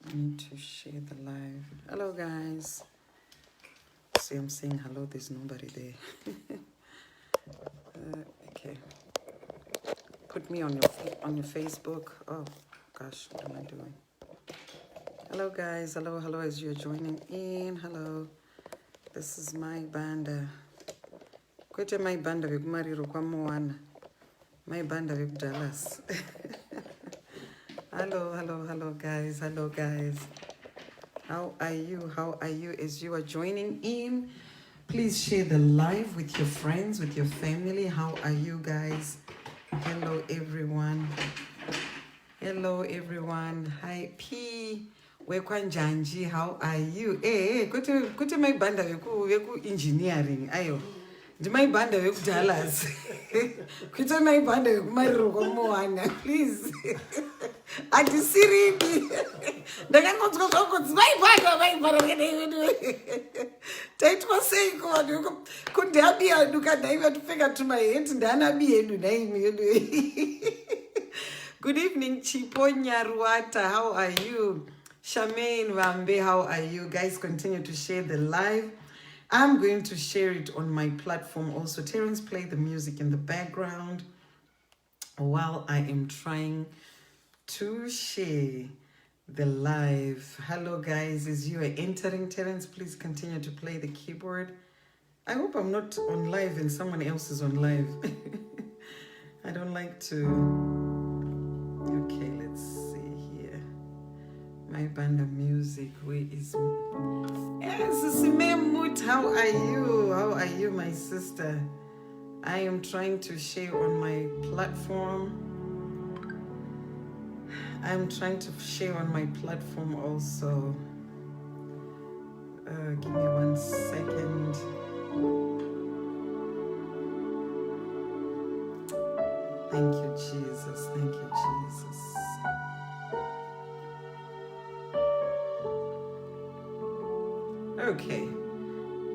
I need to share the live. Hello, guys. See, I'm saying hello. There's nobody there. Okay. Put me on your Facebook. Oh gosh, what am I doing? Hello, guys. Hello. As you're joining in. Hello. This is Mai Banda. Kwete Mai Banda vekumariro kwaMoana. Mai Banda vekuDallas. Hello, guys. Hello, guys. How are you? As you are joining in, please share the live with your friends, with your family. How are you guys? Hello, everyone. Hi, P. Wekwanjanji, how are you? Kuti Mai Banda veku engineering. Ayo. Ndi Mai Banda vekuDallas. Kuti Mai Banda vekumariro kwaMoana. Please. Ati siridi. Ndakangonzwa zvakunzi Mai Banda. Taitwa sei kuvanhu kundabi yedu kadaiva tupfeka tumaheti ndanabi yedu naimi yedu. Good evening, Chipo Nyarwata. How are you? Charmaine Vambe, how are you? Guys, continue to share the live. I'm going to share it on my platform also. Terrence, play the music in the background while I am trying to share the live. Hello, guys. As you are entering, Terrence, please continue to play the keyboard. I hope I'm not on live and someone else is on live. I don't like to... Okay, let's see here. Mai Banda music. Where is... Yes, Simemut, how are you? How are you, my sister? I am trying to share on my platform. I'm trying to share on my platform also. Give me 1 second. Thank you, Jesus. Thank you, Jesus. Okay.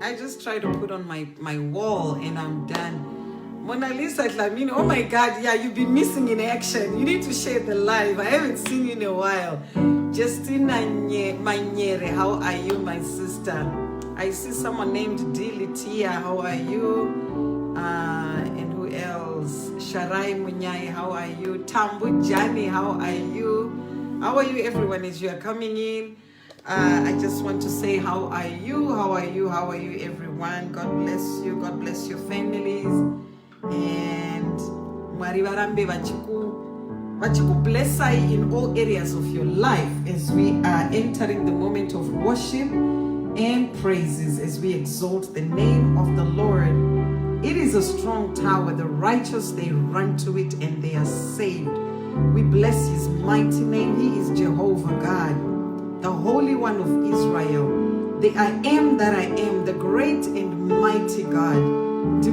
I just try to put on my wall and I'm done. Mona Lisa Lamini, oh my God, yeah, you've been missing in action. You need to share the live. I haven't seen you in a while. Justina Manyere, how are you, my sister? I see someone named Dilitia, how are you? And who else? Sharai Munyai, how are you? Tambu Jani, how are you? How are you, everyone, as you are coming in? I just want to say, how are you? How are you, everyone? God bless you. God bless your families. And Mwari Varambe Vachiku bless I in all areas of your life as we are entering the moment of worship and praises as we exalt the name of the Lord. It is a strong tower. The righteous, they run to it and they are saved. We bless his mighty name. He is Jehovah God, the Holy One of Israel, the I am that I am, the great and mighty God. He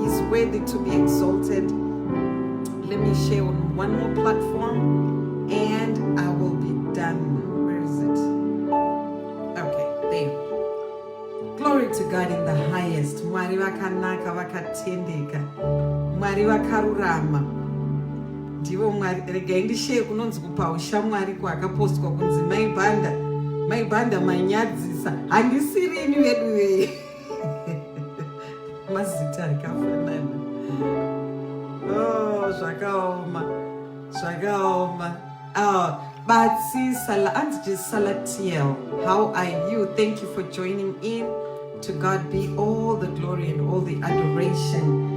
is worthy to be exalted. Let me share on one more platform and I will be done. Where is it? Okay, there. Glory to God in the highest. Mwari vakanaka vakatendeka. Mwari vakarurama. Ndivo Mwari. Rega ndishare kunonzi kupa ushamwari kwakapostwa kunzi Mai Banda. Mai Banda manyadzisa. Handisirini vedu vei. Mazita akafanana. Oh, zvakaoma. Batsi Sala Auntie Salatiel, how are you? Thank you for joining in. To God be all the glory and all the adoration.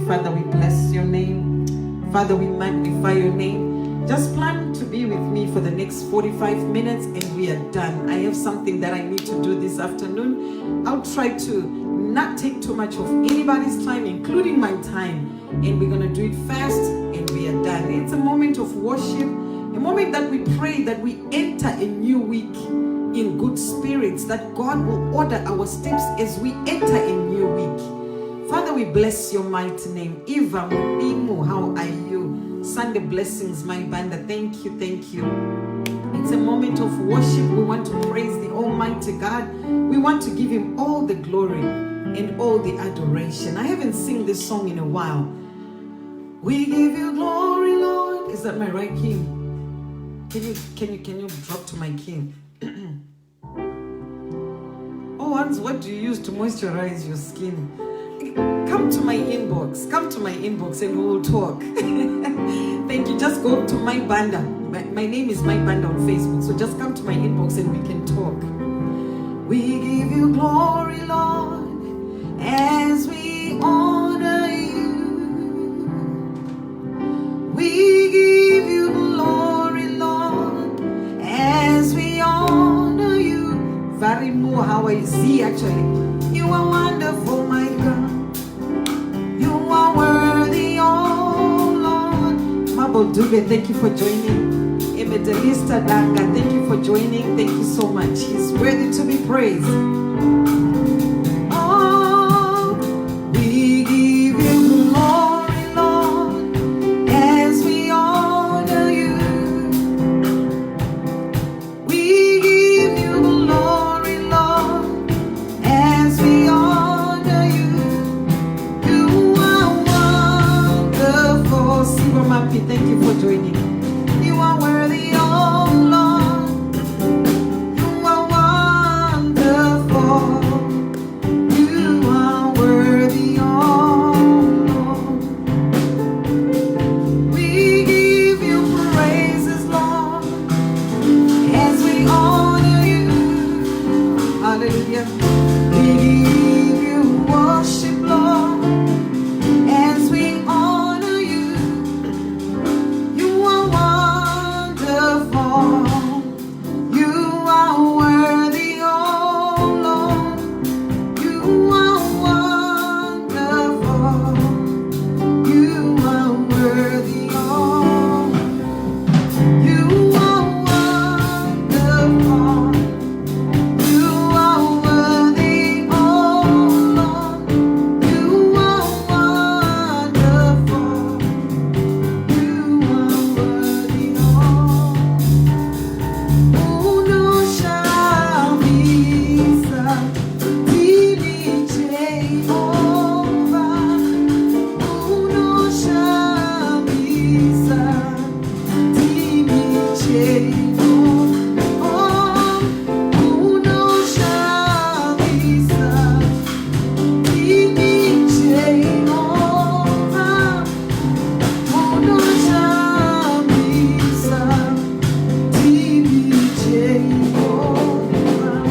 Father, we bless your name. Father, we magnify your name. Just plan to be with me for the next 45 minutes and we are done. I have something that I need to do this afternoon. I'll try to not take too much of anybody's time, including my time. And we're going to do it fast and we are done. It's a moment of worship, a moment that we pray that we enter a new week in good spirits, that God will order our steps as we enter a new week. Father, we bless your mighty name. Eva Mubimu, how are you? Sunday blessings, Mai Banda. Thank you. It's a moment of worship. We want to praise the Almighty God. We want to give him all the glory and all the adoration. I haven't sung this song in a while. We give you glory, Lord. Is that my right key? Can you drop to my key? Oh, Hans, what do you use to moisturize your skin? Come to my inbox. Come to my inbox and we will talk. Thank you. Just go to Mai Banda. My name is Mai Banda on Facebook. So just come to my inbox and we can talk. We give you glory, Lord, as we honor you. We give you glory, Lord, as we honor you. Very more how I see actually. You are wonderful, my God. You are worthy, oh Lord. Mabel Dube, thank you for joining. Emedelista Danga, thank you for joining. Thank you so much. He's worthy to be praised. Oh, we give you glory, Lord, as we honor you. We give you glory, Lord, as we honor you. You are wonderful. Siwa Mapi, thank you for joining. You are worthy, oh Lord. You are wonderful. You are worthy, oh Lord. We give you praises, Lord, as we honor you. Hallelujah. We give you worship, Lord, as we honor you. You are wonderful. You are worthy, oh Lord. You are wonderful. You are worthy, oh. You are wonderful. You are worthy, oh Lord. You are wonderful. You are worthy, oh. Uno shall be Jehovah. Uno shall be Jehovah. Uno shall be Jehovah. Uno shall be Jehovah.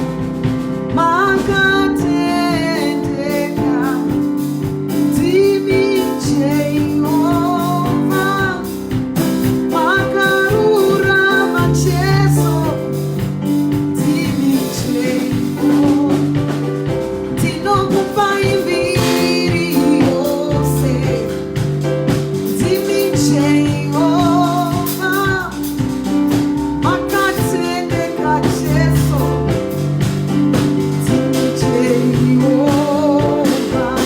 Makatendeka Timi Jehovah. Makarura macheso Timi Jehovah. Tinokupa imbiri yose Timi Jehovah. Makatendeka Jesu Jehovah.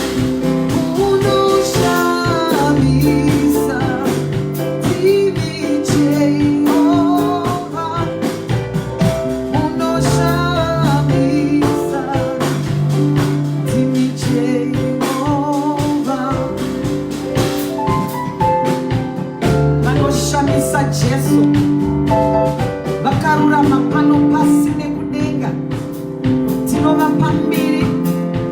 Uno shamisa Timi Jehovah. Uno shamisa Timi Jehovah. Vanoshamisa Jesu vakarura mapano pasi nekudenga tinova pambiri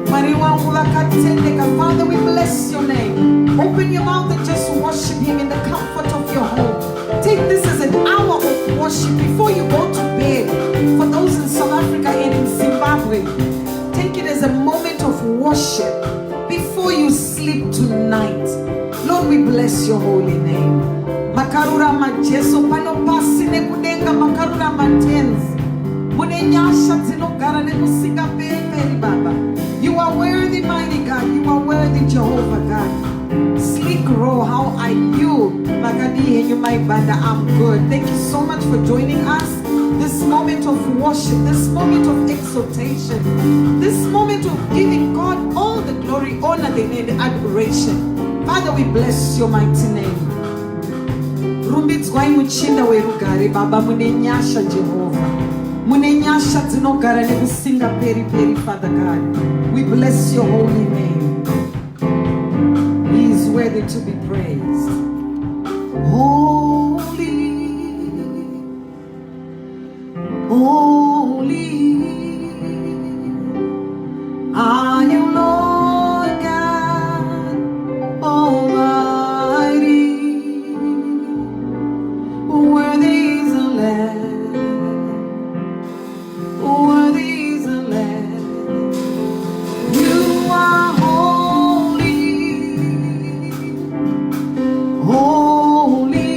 Mwari wangu vakatendeka. Father, we bless your name. Open your mouth and just worship him in the comfort of your home. Take this as an hour of worship before you go to bed. For those in South Africa and in Zimbabwe, take it as a moment of worship before you sleep tonight. Lord, we bless your holy name. Makarura majeso pano pasi nekudenga makarura matenzi. Munenyasha zinogara nekusinga peri baba. You are worthy, mighty God. You are worthy, Jehovah God. Sleek row, how are you? Magadi and you, Mai Banda, I'm good. Thank you so much for joining us. This moment of worship, this moment of exaltation, this moment of giving God all the glory, honor, and adoration. Father, we bless your mighty name. Rumbidzwai muchinda werugare baba munenyasha Jehovah. Munenyasha dzinogara nekusinga peri peri, Father God. We bless your holy name. He is worthy. worthy to be praised. Holy, holy are you, Lord God Almighty. Worthy is the Lamb, worthy is the Lamb. You are holy, holy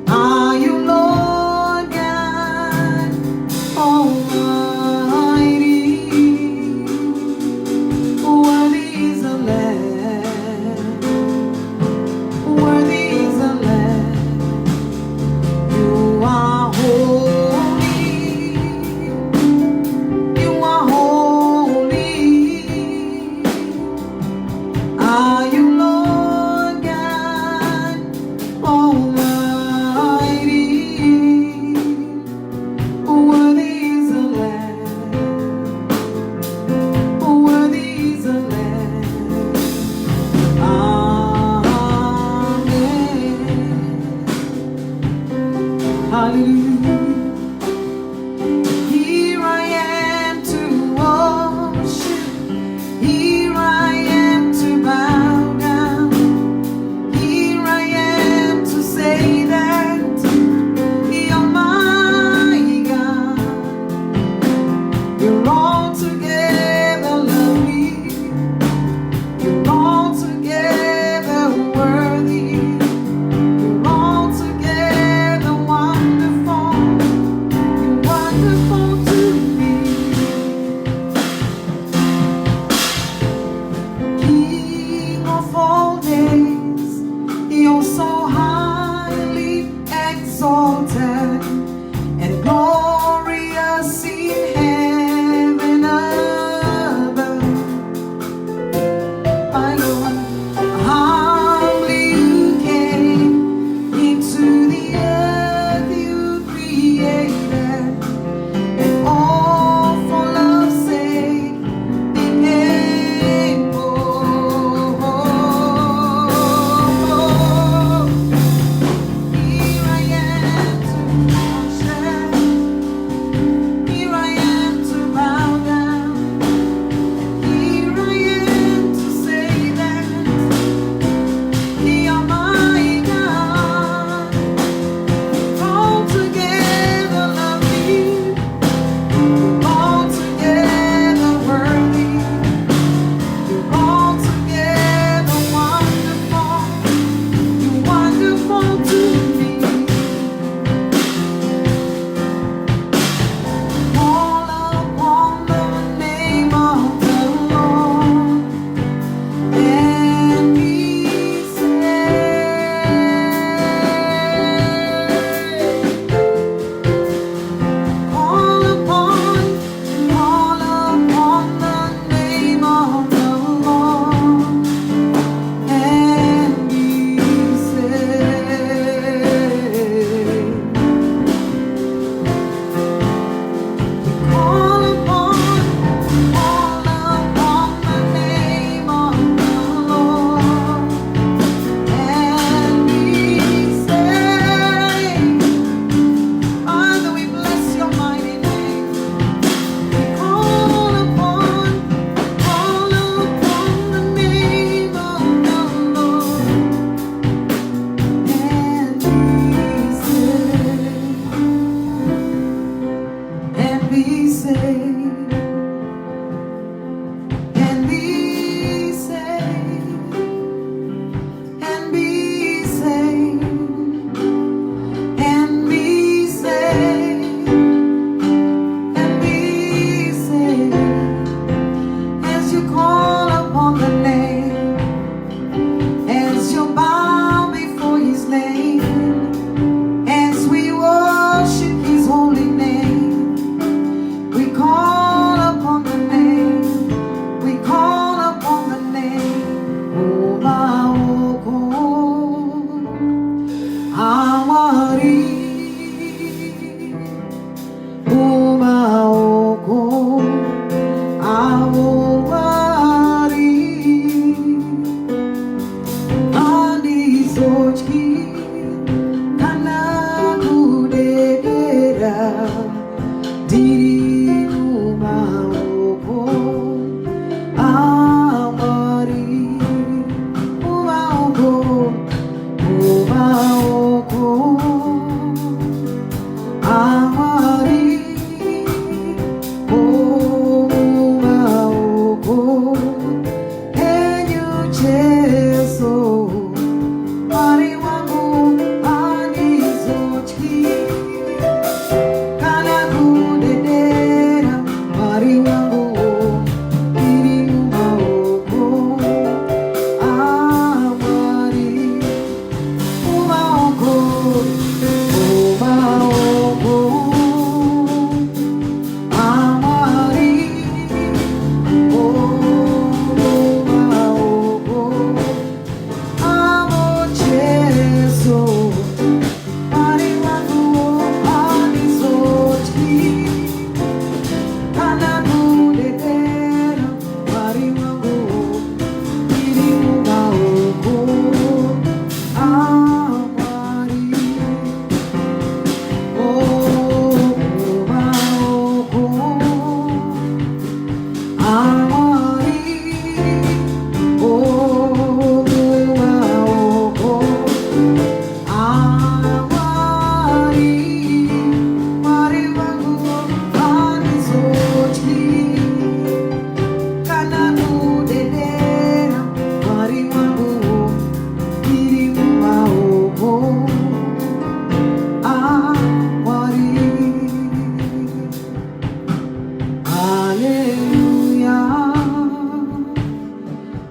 are you, Lord God Almighty. Worthy is the Lamb, worthy is the Lamb. You are holy, you are holy. Are you, Lord God Almighty? Worthy is the Lamb, worthy is the Lamb. Amen. Hallelujah. Here I am to worship. Here I am to bow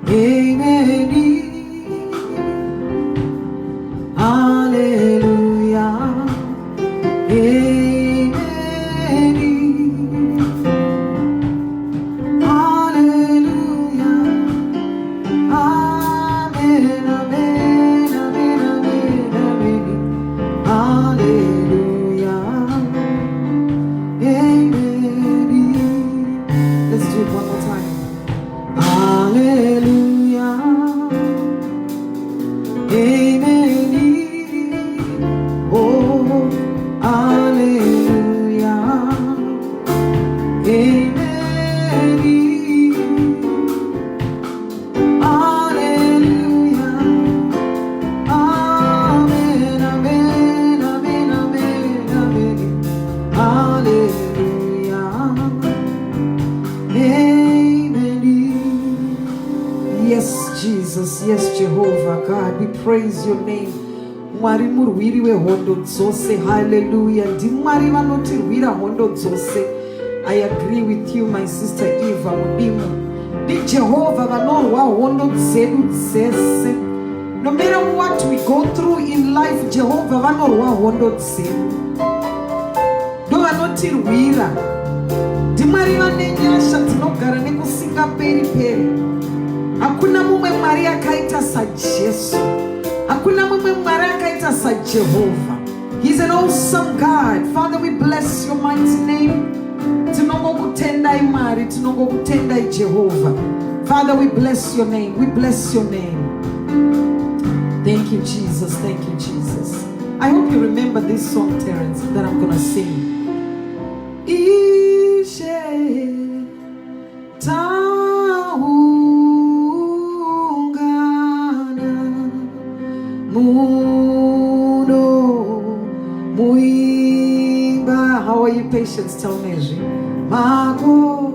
Amen. Hallelujah. Amen. Hallelujah. Amen. Amen. Amen. Amen. Amen. Hallelujah. Amen. Let's do it one more time. Hallelujah. Amen. Oh, hallelujah. Amen. Hallelujah. Amen. Amen. Amen. Amen. Amen. Hallelujah. Amen. Yes, Jesus. Yes, Jehovah God. We praise your name. Mwari murwiri wehondo dzose. Hallelujah. Ndimwari vanotirwira hondo dzose. I agree with you, my sister Eva Mudimu. Ndi Jehovah vanorwa hondo dzedu dzese. No matter what we go through in life, Jehovah vanorwa hondo dzedu. Ndo vanotirwira. Ndimwari vane nyasha dzinogara nekusingaperi peri. Hakuna mumwe Mwari akaita saJesu. Hakuna mumwe Mwari akaita saJehovah. He's an awesome God. Father, we bless your mighty name. Tinongokutendai Mwari, tinongokutendai Jehovah. Father, we bless your name. We bless your name. Thank you, Jesus. Thank you, Jesus. I hope you remember this song, Terence, that I'm going to sing. Ishe taungana muno muimba. How are you, patience? Tell me. Mako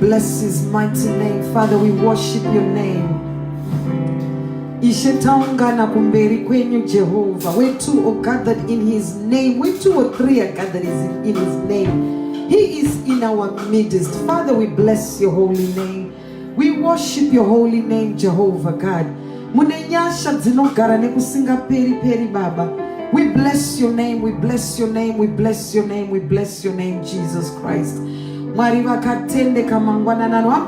bless his mighty name. Father, we worship your name. Ishetaungana kumberi kwenyu Jehovah. Where two are gathered in his name. Where two or three are gathered in his name. He is in our midst. Father, we bless your holy name. We worship your holy name, Jehovah God. Munenyasha dzinogara nekusinga peri peri Baba. We bless your name, we bless your name, we bless your name, we bless your name, Jesus Christ. I'm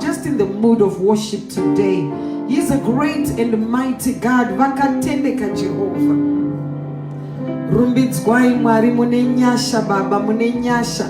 just in the mood of worship today. He's a great and mighty God. Vakatendeka Jehovah. Rumbidzwai Mwari munenyasha Baba munenyasha.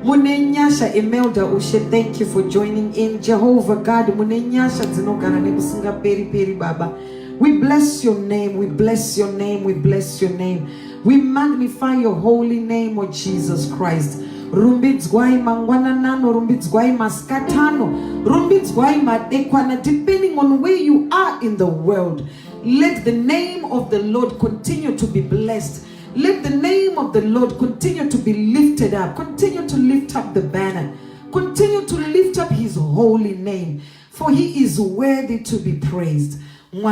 Munenyasha Imelda Ushe, thank you for joining in. Jehovah God munenyasha dzinogara nekusinga peri peri Baba. We bless your name, we bless your name, we bless your name. We magnify your holy name, O Jesus Christ. Rumbidzwai mangwananano, rumbidzwai maskatano, rumbidzwai madekwana, depending on where you are in the world. Let the name of the Lord continue to be blessed. Let the name of the Lord continue to be lifted up. Continue to lift up the banner. Continue to lift up his holy name. For he is worthy to be praised. We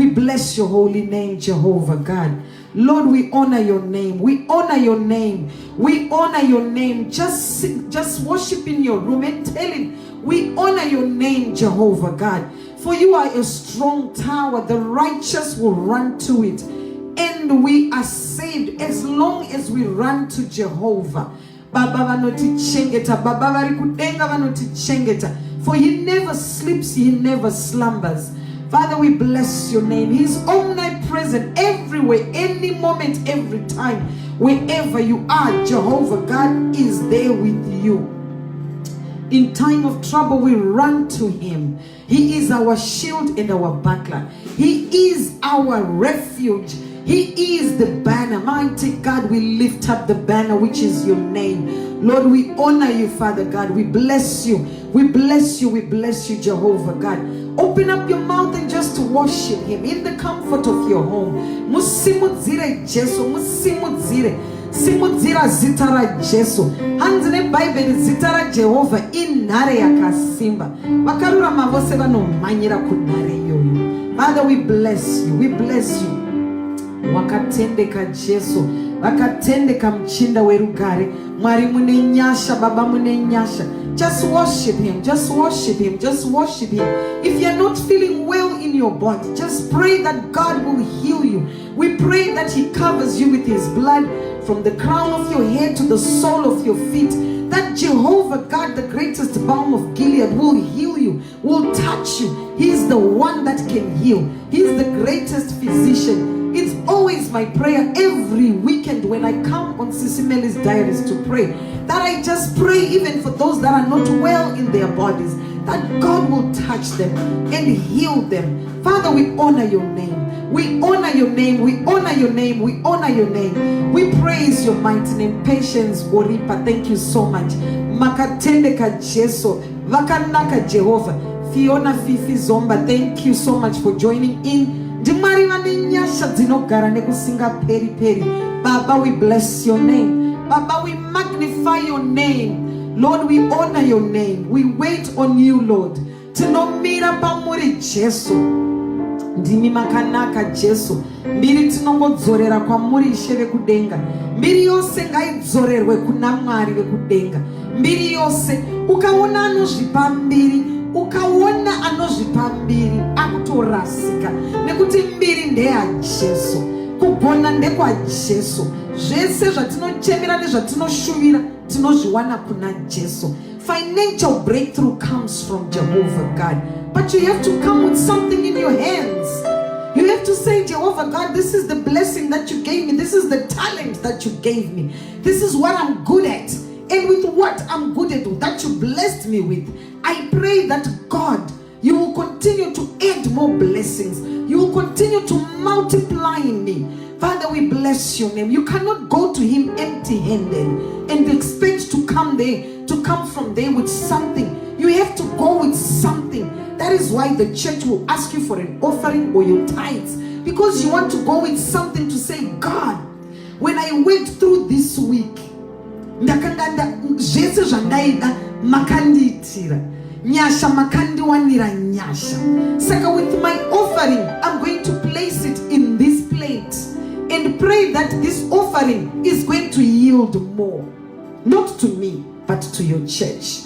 bless your holy name, Jehovah God. Lord, we honor your name. We honor your name. We honor your name. Just worship in your room and tell him, we honor your name, Jehovah God. For you are a strong tower. The righteous will run to it. And we are saved as long as we run to Jehovah. For he never sleeps, he never slumbers. Father, we bless your name. He's omnipresent everywhere, any moment, every time. Wherever you are, Jehovah God is there with you. In time of trouble, we run to him. He is our shield and our buckler. He is our refuge. He is the banner. Mighty God, we lift up the banner, which is your name. Lord, we honor you, Father God. We bless you. We bless you. We bless you, Jehovah God. Open up your mouth and just worship him in the comfort of your home. Musimudzire Jesu, musimudzire. Simudzira zitara Jesu. Hanzine Bible zitara Jehovah inare yakasimba. Vakarura mavose vanomanyira kunare yoyo. Father, we bless you. We bless you. Wakatendeka Jesu. Wakatendeka mchinda werugare. Mwari munenyasha, Baba munenyasha. Just worship him, just worship him, just worship him. If you're not feeling well in your body, just pray that God will heal you. We pray that he covers you with his blood from the crown of your head to the sole of your feet. That Jehovah God, the greatest balm of Gilead, will heal you, will touch you. He's the one that can heal. He's the greatest physician. It's always my prayer every weekend when I come on Sis Melly's Diaries to pray, that I just pray even for those that are not well in their bodies, that God will touch them and heal them. Father, we honor your name. We honor your name. We honor your name. We honor your name. We praise your mighty name. Patience, Boripa, thank you so much. Makatendeka Jesu, Vakanaka Jehovah. Fiona Fifi Zomba, thank you so much for joining in. Baba, we bless your name. Baba, we magnify your name. Lord, we honor your name. We wait on you, Lord. Tinomira pamuri Jesu. Ndimi makanaka Jesu. Mbiri tinongodzorera kwamuri Ishe vekudenga. Mbiri yose ngaidzorerwe kuna Mwari vekudenga. Mbiri yose ukaona anozvipa mbiri, ukaona anozvipa mbiri akutorasika, nekuti mbiri ndeya Jesu, kugona ndekwa Jesu. Zvese zvatinochemera nezvatinoshuvira tinozviwana kuna Jesu. Financial breakthrough comes from Jehovah God, but you have to come with something in your hands. You have to say, Jehovah God, this is the blessing that you gave me. This is the talent that you gave me. This is what I'm good at. And with what I'm good at, that you blessed me with, I pray that God, you will continue to add more blessings. You will continue to multiply in me. Father, we bless your name. You cannot go to him empty-handed and expect to come from there with something. You have to go with something. That is why the church will ask you for an offering or your tithes, because you want to go with something to say, God, when I went through this week, ndakanga zvese zvandaida makandiitira, nyasha makandiwanira nyasha. Saka with my offering, I'm going to place it in this plate and pray that this offering is going to yield more, not to me but to your church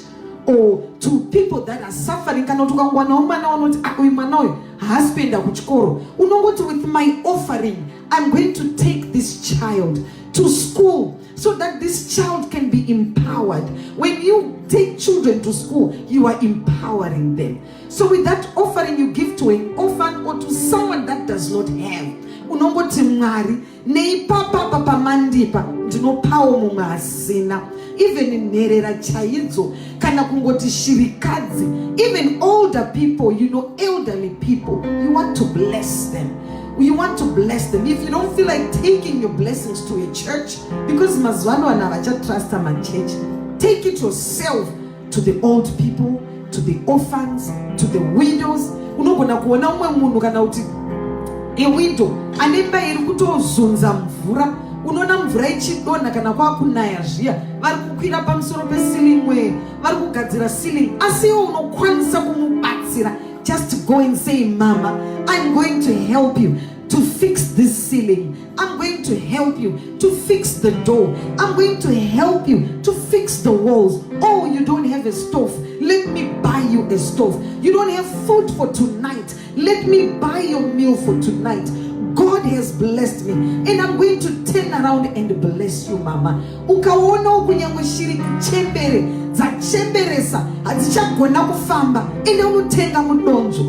or to people that are suffering. Kana tukangwa na mwana wanoti uyu mwana uyu haspenda kuchikoro, unongoti with my offering I'm going to take this child to school so that this child can be empowered. When you take children to school, you are empowering them. So with that offering you give to an orphan or to someone that does not have, unongoti Mwari nei papa mandipa ndinopawo mumwe asina. Even nherera chaidzo kana kungoti shirikadzi, even older people, elderly people, you want to bless them. You want to bless them. If you don't feel like taking your blessings to a church, because mazwano anavacha trust my church, take it yourself to the old people, to the orphans, to the widows. Unogona kuona umwe munhu kana kuti a widow anemba iri kutozunza mvura, unoona mvura ichidonha kana kwakunaya zviya, vari kukwira pamusoro peceiling way, vari kugadzira ceiling, asi iwo unokwanisa kumubatsira. Just go and say, Mama, I'm going to help you to fix this ceiling. I'm going to help you to fix the door. I'm going to help you to fix the walls. Oh, you don't have a stove. Let me buy you a stove. You don't have food for tonight. Let me buy your meal for tonight. God has blessed me and I'm going to turn around and bless you, Mama. Ukaona ukunyangwe shiri chembere dzachemberesa hadzichagona kufamba, ende unotenga mudonzo.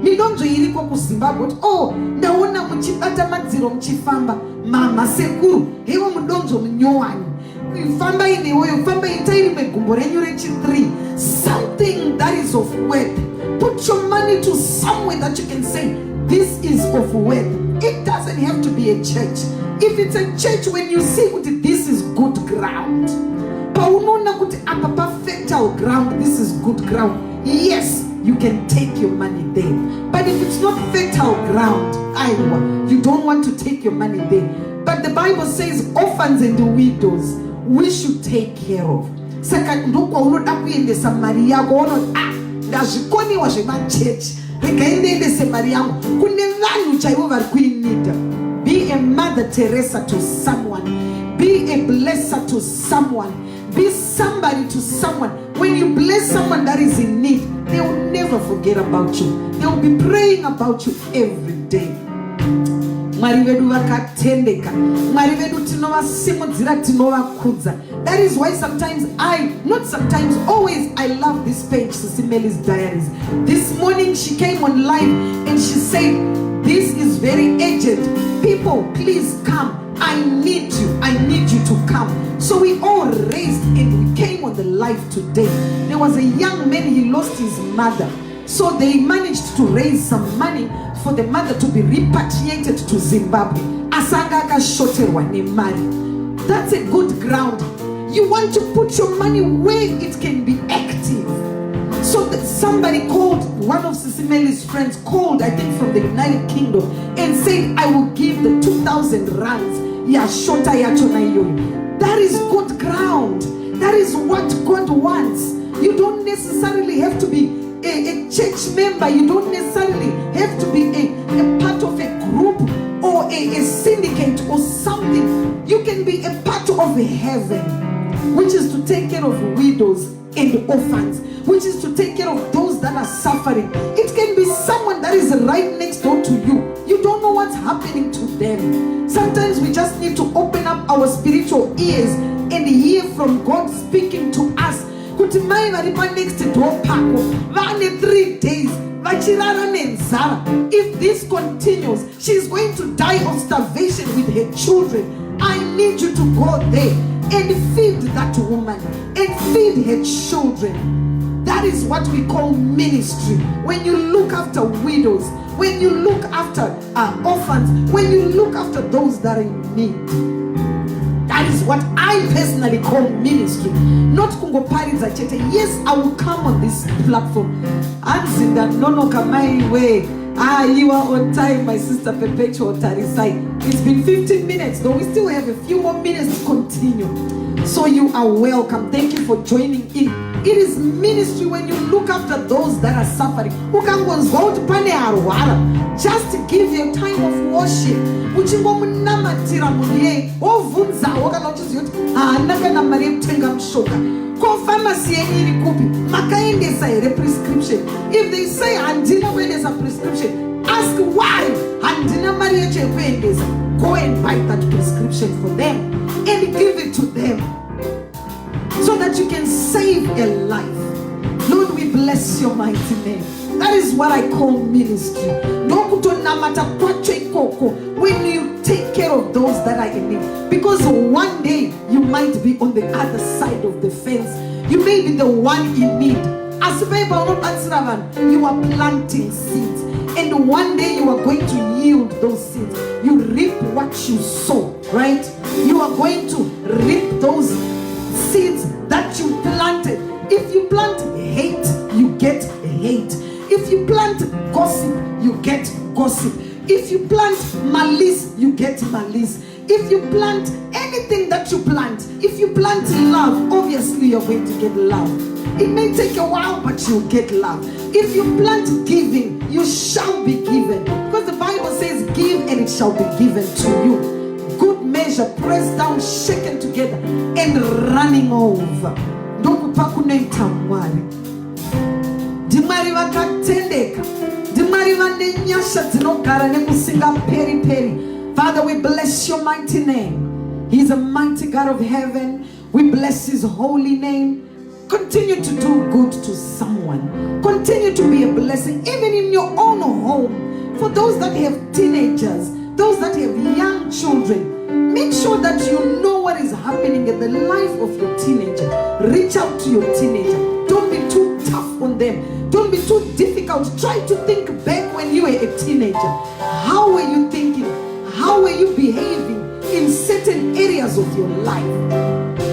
Midonzo iriko kuZimbabwe. Oh, ndaona muchibata madziro muchifamba. Mama sekuru, hewo mudonzo munyowani. Famba inewoyo, famba itairi megumbo renyu rechi3. Something that is of worth. Put your money to somewhere that you can say, this is of worth. It doesn't have to be a church. If it's a church, when you see this is good ground, fertile ground, this is good ground, yes, you can take your money there. But if it's not fertile ground, you don't want to take your money there. But the Bible says orphans and widows we should take care of. Saka ndokwa unoda kuendesa mari yako uno ndazvikoniwa zvemachurch rekaendese mari yangu kune vanhu chaivo vari kuinida. Be a Mother Teresa to someone. Be a blesser to someone. Be somebody to someone. When you bless someone that is in need, they will never forget about you. They will be praying about you every day. Mwari vedu vakatendeka, Mwari vedu tinovasimudzira, tinovakudza. That is why sometimes always I love this page, Sis Melly's diaries. This morning she came on live and she said, this is very urgent. People, please come. I need you to come. So we all raised and we came on the live today. There was a young man, he lost his mother. So they managed to raise some money for the mother to be repatriated to Zimbabwe. Asanga shoterwa nemari. That's a good ground. You want to put your money where it can be active. So that somebody called, one of Sis Melly's friends called, I think from the United Kingdom, and said, I will give the 2,000 rands. That is good ground. That is what God wants. You don't necessarily have to be a church member. You don't necessarily have to be a part of a group or a syndicate or something. You can be a part of heaven, which is to take care of widows and orphans, which is to take care of those that are suffering. It can be someone that is right next door to you. You don't know what's happening to them. Sometimes we just need to open up our spiritual ears and hear from God speaking to us. Kuti mai varipa next door pako vane 3 days vachirara nenzara. If this continues, she's going to die of starvation with her children. I need you to go there and feed that woman and feed her children. That is what we call ministry. When you look after widows, when you look after orphans, when you look after those that are in need. That is what I personally call ministry. Not kungoparidza chete. Yes, I will come on this platform. Anzinda nono kamai we You are on time, my sister Perpetual Tarisai. It's been 15 minutes, though we still have a few more minutes to continue. So you are welcome. Thank you for joining in. It is ministry when you look after those that are suffering. Just give your time of worship. Prescription. If they say handina when there's a prescription, ask why handina Maria. Go and buy that prescription for them and give it to them so that you can save a life. Lord, we bless your mighty name. That is what I call ministry. When you take care of those that are in need, because one day you might be on the other side of the fence. You may be the one in need. As you are planting seeds, and one day you are going to yield those seeds. You reap what you sow, right? You are going to reap those seeds that you planted. If you plant hate, you get hate. If you plant gossip, you get gossip. If you plant malice, you get malice. If you plant anything that you plant, if you plant love, obviously you're going to get love. It may take a while, but you'll get love. If you plant giving, you shall be given. Because the Bible says, give and it shall be given to you. Good measure, pressed down, shaken together, and running over. Dimari vakatendeka. Dimari vane nyasha dzinogara nekusinga peri peri. Father, we bless your mighty name. He's a mighty God of heaven. We bless his holy name. Continue to do good to someone. Continue to be a blessing, even in your own home. For those that have teenagers, those that have young children, make sure that you know what is happening in the life of your teenager. Reach out to your teenager. Don't be too tough on them. Don't be too difficult. Try to think back when you were a teenager. How were you thinking? How were you behaving in certain areas of your life?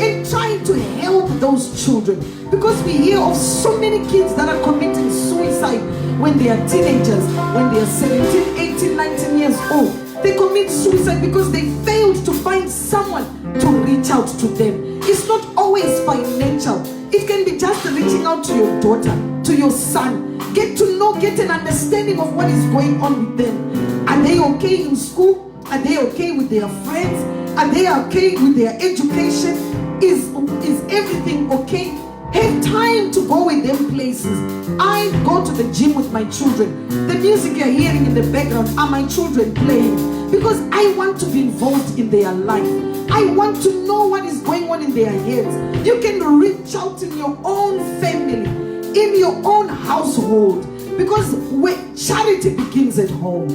And try to help those children. Because we hear of so many kids that are committing suicide when they are teenagers, when they are 17, 18, 19 years old. They commit suicide because they failed to find someone to reach out to them. It's not always financial. It can be just reaching out to your daughter, to your son. Get to know, get an understanding of what is going on with them. Are they okay in school? Are they okay with their friends? Are they okay with their education? Is everything okay? Have time to go with them places. I go to the gym with my children. The music you're hearing in the background are my children playing, because I want to be involved in their life. I want to know what is going on in their heads. You can reach out in your own family, in your own household, because where charity begins at home.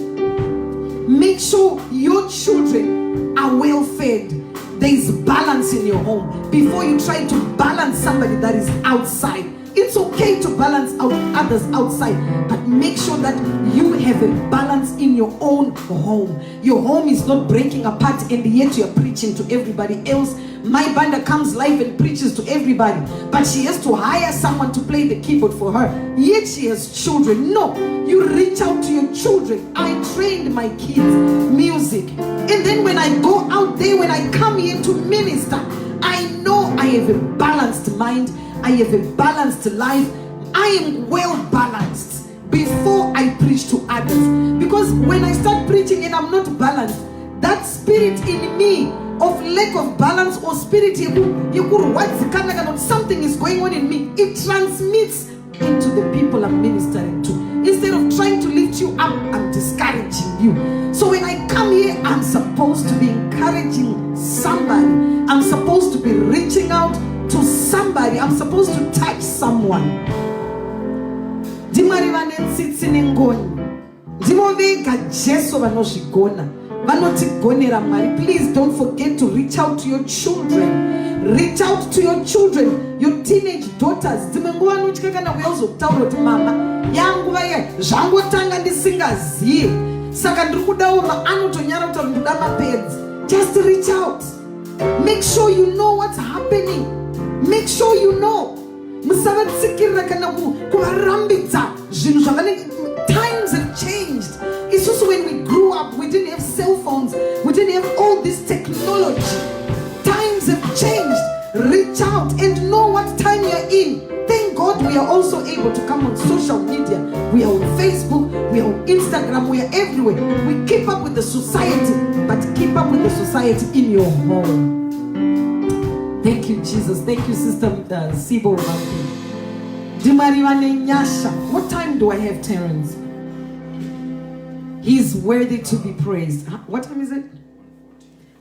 Make sure your children are well fed. There is balance in your home before you try to balance somebody that is outside. It's okay to balance out others outside, but make sure that you have a balance in your own home. Your home is not breaking apart and yet you're preaching to everybody else. Mai Banda comes live and preaches to everybody, but she has to hire someone to play the keyboard for her, yet she has children. No, you reach out to your children. I trained my kids music, and then when I go out there, when I come here to minister, I know I have a balanced mind, I have a balanced life. I am well balanced before I preach to others. Because when I start preaching and I'm not balanced, that spirit in me of lack of balance or spirit, something is going on in me, it transmits into the people I'm ministering to. Instead of trying to lift you up, I'm discouraging you. So when I come here, I'm supposed to be encouraging somebody. I'm supposed to be reaching out to somebody. I'm supposed to touch someone. Please don't forget to reach out to your children. Reach out to your children, your teenage daughters. Just reach out. Make sure you know what's happening. Make sure you know. Times have changed. changed. It's also when we grew up, we didn't have cell phones, we didn't have all this technology. Times have changed. Reach out and know what time you're in. Thank God we are also able to come on social media. We are on Facebook, we are on Instagram, we are everywhere. We keep up with the society, but keep up with the society in your home. Thank you, Jesus. Thank you, Sister Sibo. What time do I have, Terrence? He's worthy to be praised. What time is it?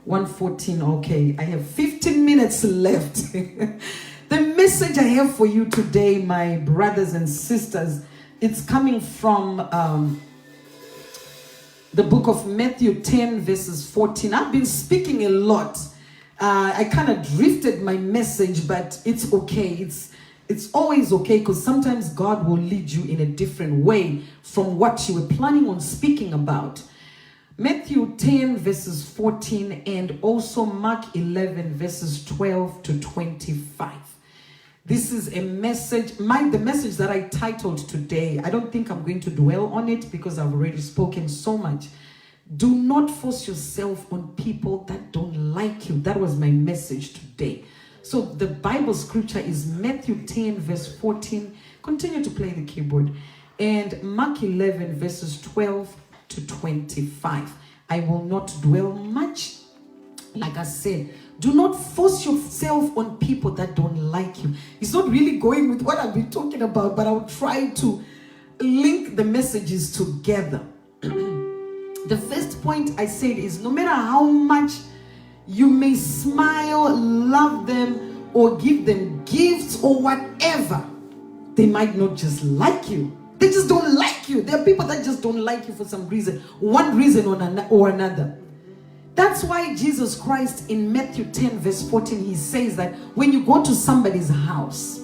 1:14. Okay, I have 15 minutes left. The message I have for you today, my brothers and sisters, it's coming from the book of Matthew 10 verses 14. I've been speaking a lot. I kind of drifted my message, but it's okay. It's always okay, because sometimes God will lead you in a different way from what you were planning on speaking about. Matthew 10 verses 14 and also Mark 11 verses 12 to 25. This is a message, the message that I titled today. I don't think I'm going to dwell on it because I've already spoken so much. Do not force yourself on people that don't like you. That was my message today. So the Bible scripture is Matthew 10 verse 14. Continue to play the keyboard. And Mark 11 verses 12 to 25. I will not dwell much. Like I said, do not force yourself on people that don't like you. It's not really going with what I've been talking about, but I'll try to link the messages together. The first point I said is, no matter how much you may smile, love them, or give them gifts or whatever, they might not just like you. They just don't like you. There are people that just don't like you for some reason, one reason or another. That's why Jesus Christ in Matthew 10 verse 14, he says that when you go to somebody's house,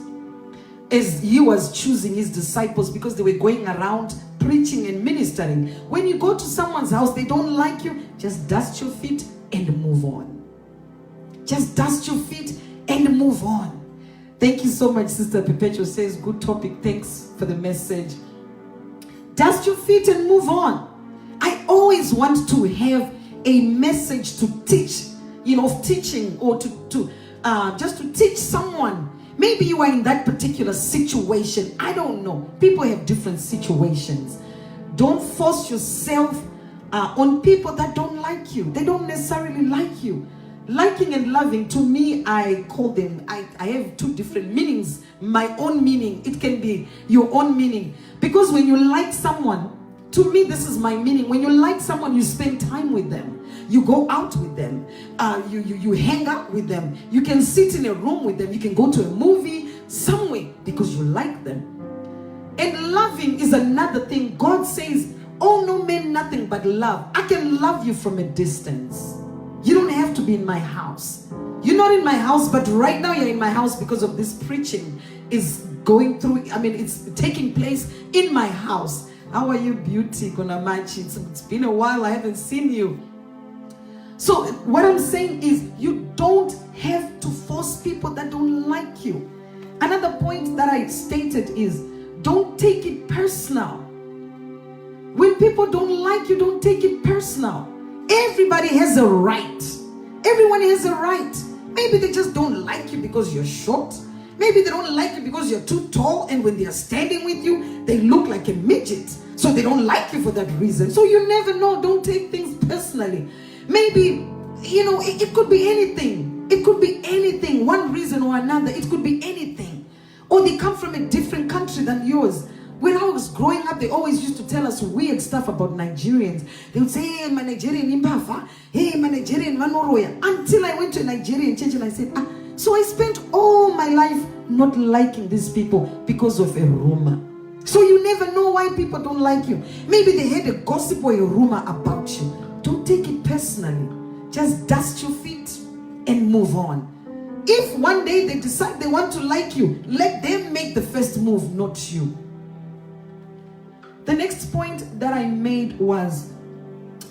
as he was choosing his disciples because they were going around preaching and ministering, when you go to someone's house, they don't like you, just dust your feet and move on. Just dust your feet and move on. Thank you so much, Sister Perpetua says, good topic, thanks for the message. Dust your feet and move on. I always want to have a message to teach, of teaching, or just to teach someone. Maybe you are in that particular situation. I don't know. People have different situations. Don't force yourself on people that don't like you. They don't necessarily like you. Liking and loving, to me, I call them, I have two different meanings. My own meaning, it can be your own meaning. Because when you like someone, to me, this is my meaning. When you like someone, you spend time with them. You go out with them. You hang out with them. You can sit in a room with them. You can go to a movie somewhere because you like them. And loving is another thing. God says, oh, no man, nothing but love. I can love you from a distance. You don't have to be in my house. You're not in my house, but right now you're in my house because of this preaching is going through. It's taking place in my house. How are you, beauty? It's been a while. I haven't seen you. So what I'm saying is, you don't have to force people that don't like you. Another point that I stated is, don't take it personal. When people don't like you, don't take it personal. Everybody has a right. Everyone has a right. Maybe they just don't like you because you're short. Maybe they don't like you because you're too tall, and when they're standing with you, they look like a midget. So they don't like you for that reason. So you never know. Don't take things personally. Maybe, it could be anything. It could be anything, one reason or another. It could be anything. Or they come from a different country than yours. When I was growing up, they always used to tell us weird stuff about Nigerians. They would say, hey, my Nigerian Imbafa, hey, my Nigerian Manoroya. Until I went to a Nigerian church and I said, so I spent all my life not liking these people because of a rumor. So you never know why people don't like you. Maybe they had a gossip or a rumor about you. Don't take it personally. Just dust your feet and move on. If one day they decide they want to like you, let them make the first move, not you. The next point that I made was,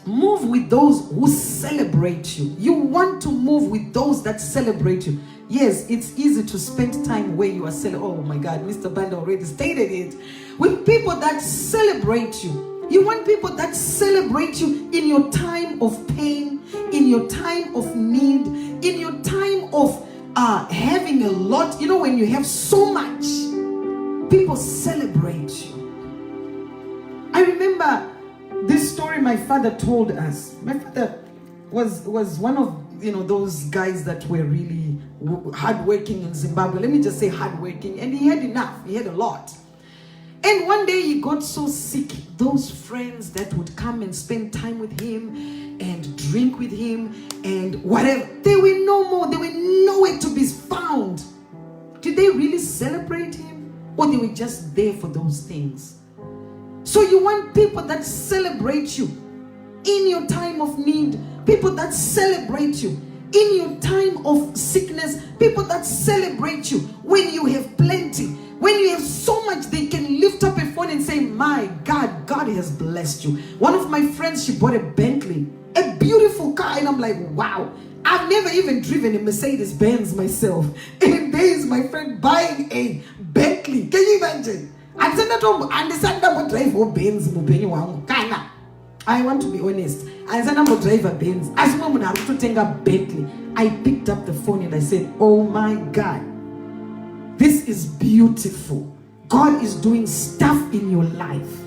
move with those who celebrate you. You want to move with those that celebrate you. Yes, it's easy to spend time where you are celebrating. Oh my God, Mr. Banda already stated it. With people that celebrate you. You want people that celebrate you in your time of pain, in your time of need, in your time of having a lot. You know, when you have so much, people celebrate you. I remember this story my father told us. My father was one of, you know, those guys that were really hardworking in Zimbabwe. Let me just say hardworking. And he had enough. He had a lot. And one day he got so sick. Those friends that would come and spend time with him and drink with him and whatever, they were no more. They were nowhere to be found. Did they really celebrate him? Or they were just there for those things? So you want people that celebrate you in your time of need, people that celebrate you in your time of sickness, people that celebrate you when you have plenty, when you have so much. They can lift up a phone and say, my God, God has blessed you. One of my friends, she bought a Bentley, a beautiful car, and I'm like, wow, I've never even driven a Mercedes Benz myself, and there is my friend buying a Bentley. Can you imagine? I want to be honest. I said, I'm a driver Benz. As woman, I'm to take a Bentley. I picked up the phone and I said, oh my God, this is beautiful. God is doing stuff in your life.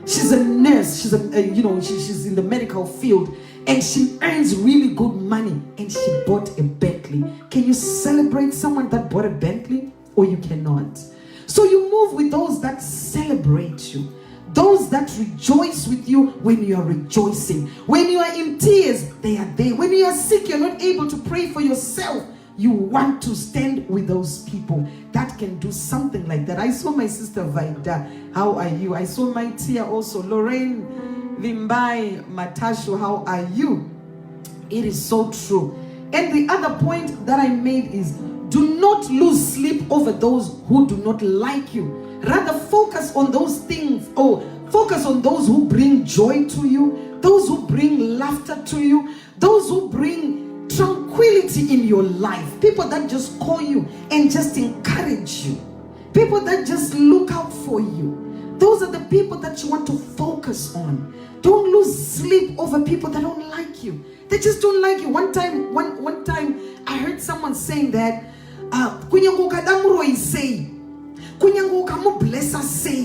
She's a nurse. She's she's in the medical field, and she earns really good money. And she bought a Bentley. Can you celebrate someone that bought a Bentley? Or you cannot. So you move with those that celebrate you, those that rejoice with you when you are rejoicing. When you are in tears, they are there. When you are sick, you're not able to pray for yourself, you want to stand with those people that can do something like that. I saw my sister Vida. How are you? I saw my tia also. Lorraine, Vimbai, Matashu, how are you? It is so true. And the other point that I made is, do not lose sleep over those who do not like you. Rather focus on those things, or focus on those who bring joy to you, those who bring laughter to you, those who bring tranquility in your life. People that just call you and just encourage you. People that just look out for you. Those are the people that you want to focus on. Don't lose sleep over people that don't like you. They just don't like you. One time I heard someone saying that kunyango kadamuro say, kunyango kamu blessa say,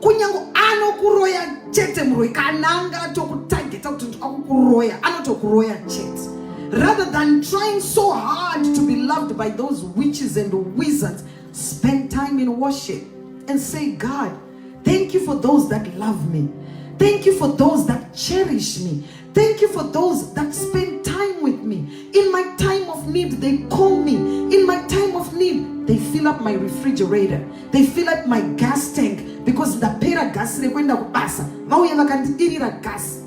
kunyango ano kuroya chete muroi kananga to kutarget out to kuroya ano to kuroya chet. Rather than trying so hard to be loved by those witches and wizards, spend time in worship and say, God, thank you for those that love me. Thank you for those that cherish me. Thank you for those that spend time with me. In my time of need, they call me. In my time of need, they fill up my refrigerator. They fill up my gas tank, because the pera gas gas.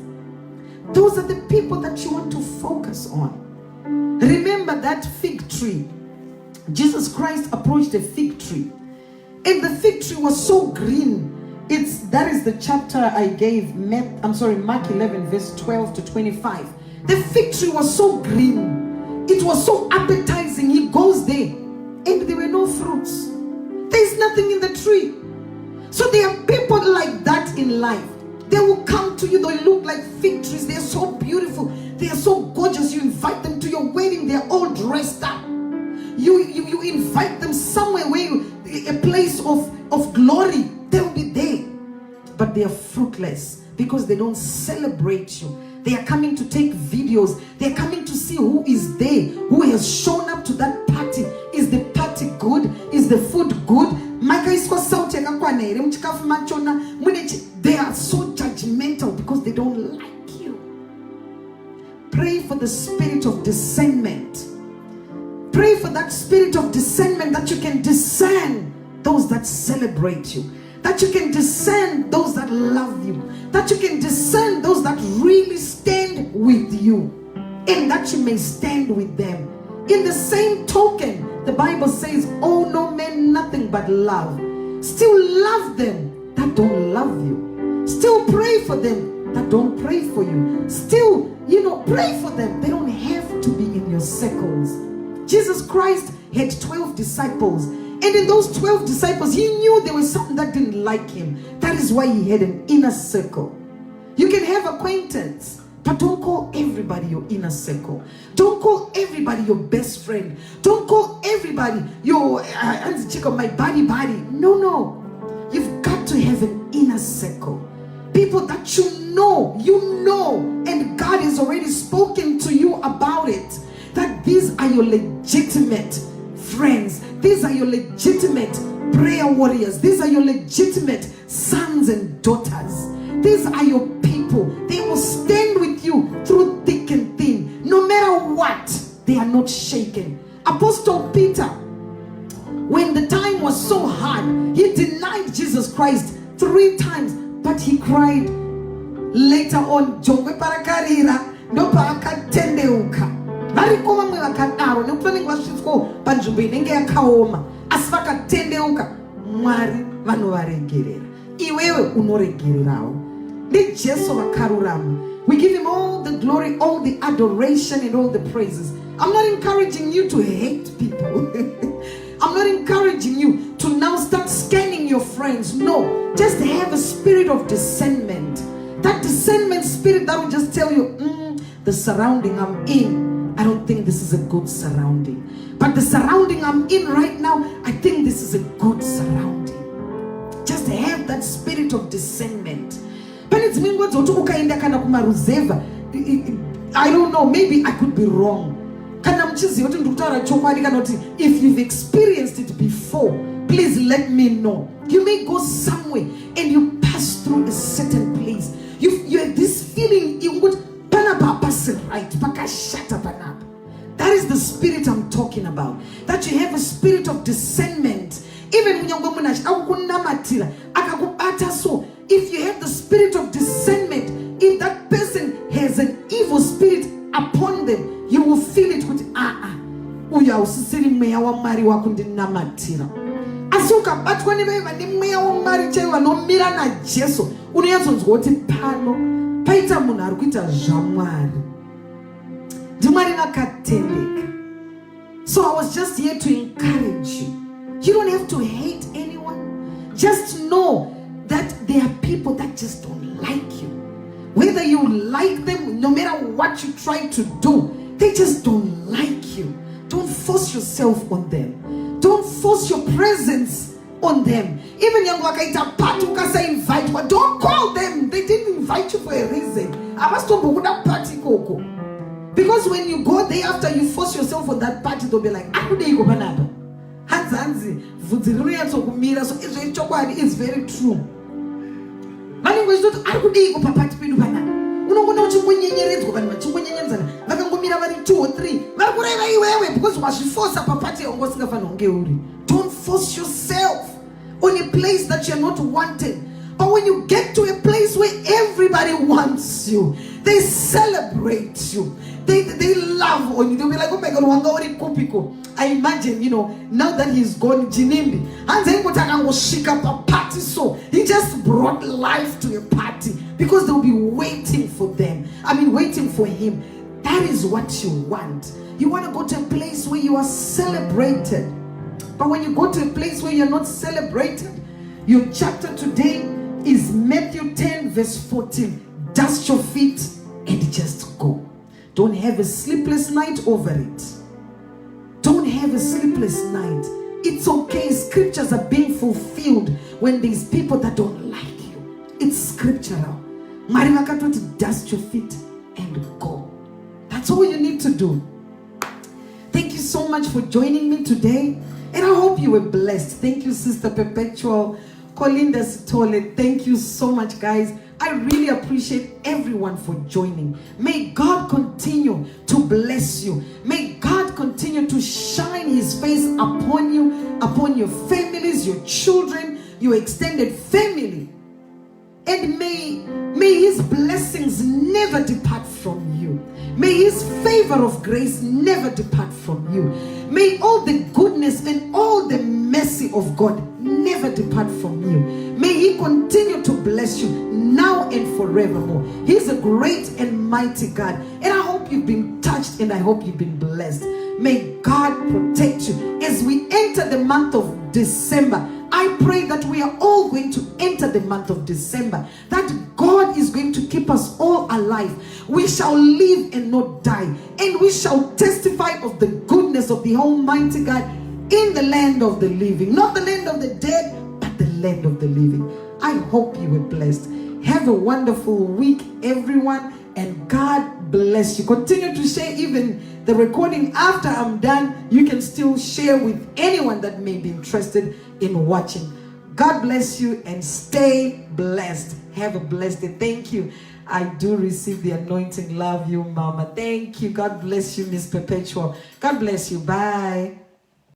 Those are the people that you want to focus on. Remember that fig tree. Jesus Christ approached a fig tree, and the fig tree was so green. That is the chapter I gave, Mark 11 verse 12 to 25. The fig tree was so green. It was so appetizing. He goes there and there were no fruits. There's nothing in the tree. So there are people like that in life. They will come to you. They look like fig trees. They are so beautiful. They are so gorgeous. You invite them to your wedding. They are all dressed up. You invite them somewhere a place of glory. They will be there, but they are fruitless because they don't celebrate you. They are coming to take videos. They are coming to see who is there, who has shown up to that party. Is the party good? Is the food good? They are so judgmental because they don't like you. Pray for the spirit of discernment. Pray for that spirit of discernment, that you can discern those that celebrate you, that you can discern those that love you, that you can discern those that really stand with you, and that you may stand with them. In the same token, the Bible says, oh no man nothing but love. Still love them that don't love you. Still pray for them that don't pray for you. Still, pray for them. They don't have to be in your circles. Jesus Christ had 12 disciples. And in those 12 disciples, he knew there was something that didn't like him. That is why he had an inner circle. You can have acquaintance, but don't call everybody your inner circle. Don't call everybody your best friend. Don't call everybody your my buddy. No. You've got to have an inner circle. People that you know, and God has already spoken to you about it. That these are your legitimate friends. These are your legitimate prayer warriors. These are your legitimate sons and daughters. These are your people. They will stand with you through thick and thin. No matter what, they are not shaken. Apostle Peter, when the time was so hard, he denied Jesus Christ 3 times, but he cried later on, Jongwe parakarira, no paakatendeuka. Varikoma mwe vakadaro, nekufanenge vasvitsiko panzvimbo inenge yakaoma, asi vakatendeuka, Mwari vanovaregerera. Iwewe unoregererawo. NeJesu vakarurama. We give him all the glory, all the adoration, and all the praises. I'm not encouraging you to hate people. I'm not encouraging you to now start scanning your friends. No, just have a spirit of discernment. That discernment spirit that will just tell you, the surrounding I'm in, I don't think this is a good surrounding. But the surrounding I'm in right now, I think this is a good surrounding. Just have that spirit of discernment. I don't know, maybe I could be wrong. If you've experienced it before, please let me know. You may go somewhere and you pass through a certain place. You have this feeling you would right. That is the spirit I'm talking about. That you have a spirit of discernment. Even when if you have the spirit of discernment, if that person has an evil spirit upon them, you will feel it with uya usisiri mweya wa Mwari wako ndinamatira. Asuka batwa neveva ndi mweya wa Mwari chaiwa nomira na Jesu, unoyatsonzwa kuti pano paita munhu ari kuita zvaMwari. Ndimwari vakatendeka. So I was just here to encourage you. You don't have to hate anyone. Just know that there are people that just don't like you. Whether you like them, no matter what you try to do, they just don't like you. Don't force yourself on them. Don't force your presence on them. Even young wakaita party ukasa invite, but don't call them. They didn't invite you for a reason. Party koko. Because when you go there after you force yourself on that party, they'll be like, akude go banana. Hanzanzi, vudziriya tsokumira. So it's very true. Vanhu vachitoti ari kudii kupapati pedu panapa. Unongona uchingonyenyeredzwa vanhu vachingonyenyedzana. Vakangomira vari 2 or 3. Vari kureva iwewe because wazviforsa papati yaunga usingafanira kunge uri. Don't force yourself on a place that you're not wanted. But when you get to a place where everybody wants you, they celebrate you. They love on you. They'll be like, oh my God, wanga uri kupiko. I imagine, now that he's gone, Jinimbi, and then shika pa party, so he just brought life to a party because they'll be waiting for them. Waiting for him. That is what you want. You want to go to a place where you are celebrated. But when you go to a place where you're not celebrated, your chapter today is Matthew 10 verse 14. Dust your feet and just go. Don't have a sleepless night over it. Don't have a sleepless night. It's okay. Scriptures are being fulfilled when there's people that don't like you. It's scriptural. To dust your feet and go. That's all you need to do. Thank you so much for joining me today. And I hope you were blessed. Thank you, Sister Perpetual. Colinda Sitole. Thank you so much, guys. I really appreciate everyone for joining. May God continue to bless you. May God continue to shine his face upon you, upon your families, your children, your extended family. And may his blessings never depart from you. May his favor of grace never depart from you. May all the goodness and all the mercy of God never depart from you. May he continue to bless you now and forevermore. He's a great and mighty God. And I hope you've been touched and I hope you've been blessed. May God protect you. As we enter the month of December, I I pray that we are all going to enter the month of December, that God is going to keep us all alive. We shall live and not die, and we shall testify of the goodness of the Almighty God in the land of the living. Not the land of the dead, but the land of the living. I hope you were blessed. Have a wonderful week, everyone, and God bless you. Continue to share even the recording after I'm done. You can still share with anyone that may be interested in watching. God bless you and stay blessed. Have a blessed day. Thank you. I do receive the anointing. Love you, Mama. Thank you. God bless you, Miss Perpetual. God bless you. Bye.